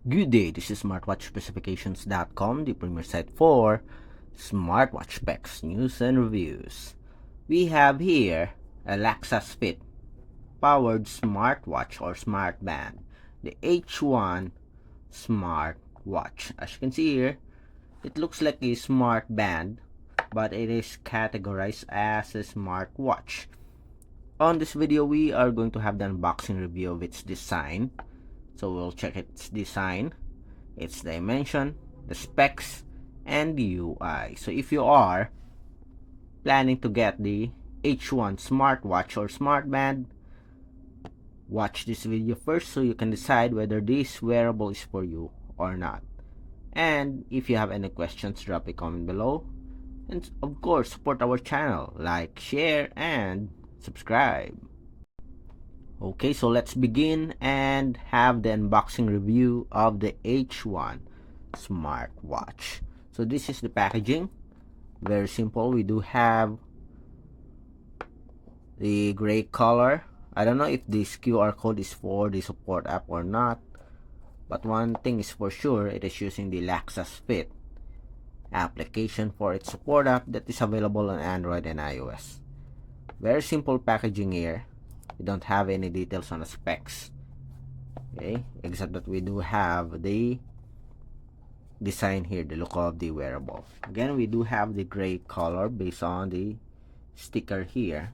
Good day, this is smartwatchspecifications.com, the premier site for smartwatch specs, news, and reviews. We have here a Lexus Fit powered smartwatch or smart band, the H1 smartwatch. As you can see here, it looks like a smart band, but it is categorized as a smartwatch. On this video, we are going to have the unboxing review of its design. So we'll check its design, its dimension, the specs, and the UI. So if you are planning to get the H1 smartwatch or smartband, watch this video first so you can decide whether this wearable is for you or not. And if you have any questions, drop a comment below. And of course, support our channel, like, share, and subscribe. Okay, so let's begin and have the unboxing review of the H1 smartwatch. So this is the packaging. Very simple. We do have the gray color. I don't know if this QR code is for the support app or not, but one thing is for sure, it is using the Lexus Fit application for its support app that is available on Android and iOS. Very simple packaging here. We don't have any details on the specs, okay, except that we do have the design here, the look of the wearable. Again, we do have the gray color based on the sticker here,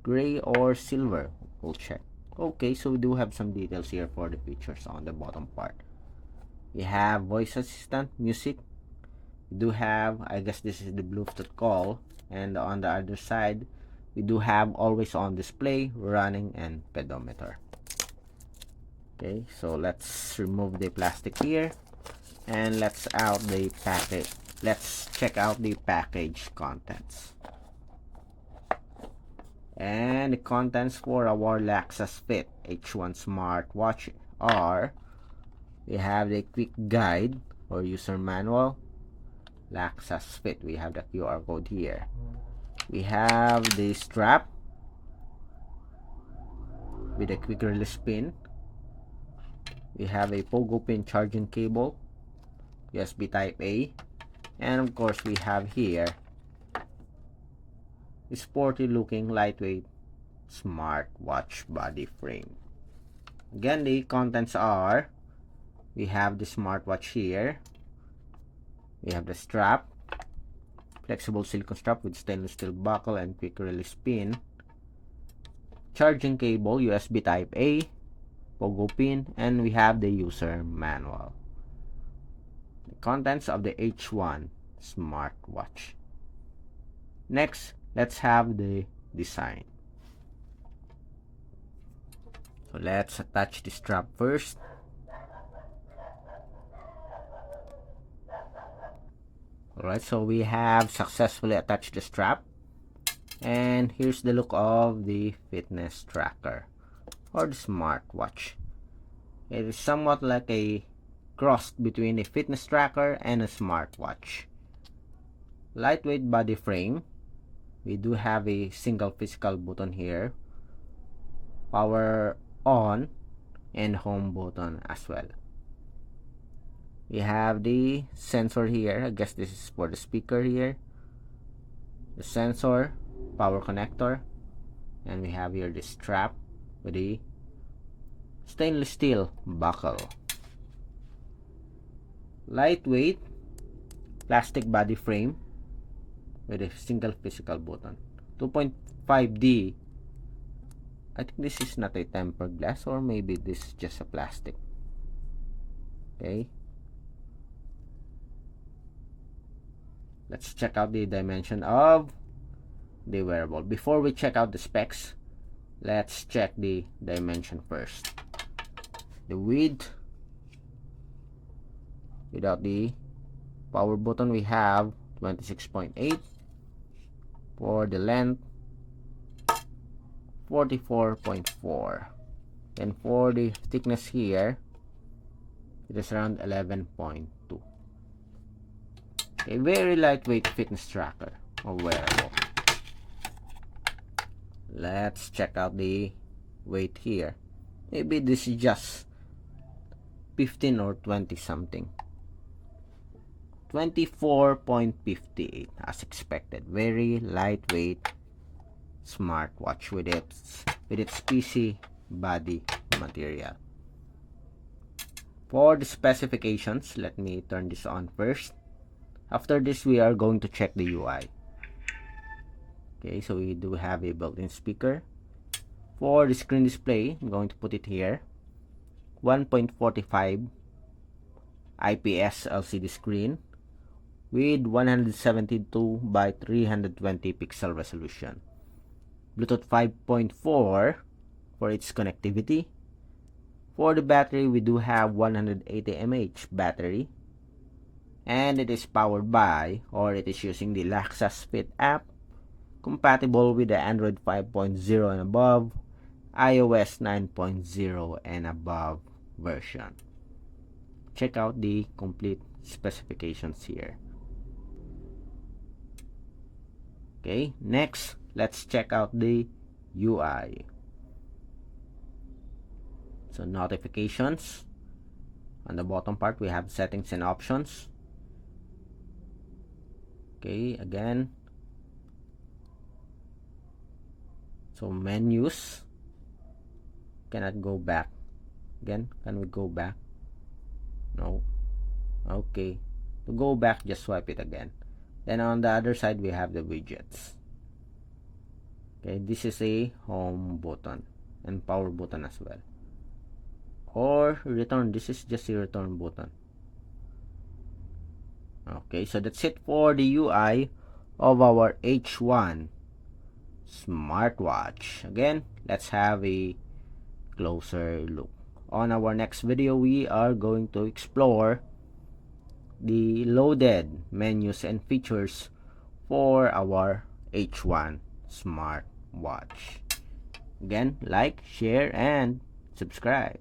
gray or silver, we'll check. Okay, so we do have some details here for the features on the bottom part. We have voice assistant, music. We do have, I guess this is the Bluetooth call, and on the other side we do have always on display, running, and pedometer. Okay, so let's remove the plastic here and let's check out the package contents. And the contents for our Lexus Fit H1 smartwatch are: we have the quick guide or user manual, Lexus Fit, we have the QR code here. We have the strap with a quick release pin. We have a pogo pin charging cable, USB type A, and of course we have here a sporty looking lightweight smartwatch body frame. Again, the contents are: we have the smartwatch here, we have the strap, flexible silicone strap with stainless steel buckle and quick release pin, charging cable, USB type A, pogo pin, and we have the user manual. The contents of the H1 smartwatch. Next, let's have the design. So let's attach the strap first. Alright, so we have successfully attached the strap, and here's the look of the fitness tracker or the smartwatch. It is somewhat like a cross between a fitness tracker and a smartwatch. Lightweight body frame. We do have a single physical button here, power on, and home button as well. We have the sensor here. I guess this is for the speaker here. The sensor, power connector, and we have here the strap with the stainless steel buckle. Lightweight plastic body frame with a single physical button. 2.5D. I think this is not a tempered glass, or maybe this is just a plastic. Okay. Let's check out the dimension of the wearable. Before we check out the specs, let's check the dimension first. The width, without the power button, we have 26.8. For the length, 44.4. And for the thickness here, it is around 11.2. A very lightweight fitness tracker or wearable. Let's check out the weight here. Maybe this is just 15 or 20 something. 24.58 as expected. Very lightweight smartwatch with its PC body material. For the specifications, let me turn this on first. After this, we are going to check the UI. Okay, so we do have a built-in speaker. For the screen display, I'm going to put it here. 1.45 IPS LCD screen with 172 by 320 pixel resolution. Bluetooth 5.4 for its connectivity. For the battery, we do have 180 mAh battery, and it is powered by, or it is using the Laxas Fit app, compatible with the Android 5.0 and above, iOS 9.0 and above version. Check out the complete specifications here. Okay, next, let's check out the UI. So notifications. On the bottom part, we have settings and options. Okay, again. So menus. Cannot go back. Again, can we go back? No. Okay. To go back, just swipe it again. Then on the other side, we have the widgets. Okay, this is a home button and power button as well. Or return, this is just a return button. Okay, so that's it for the UI of our H1 smartwatch. Again, let's have a closer look. On our next video, we are going to explore the loaded menus and features for our H1 smartwatch. Again, like, share, and subscribe.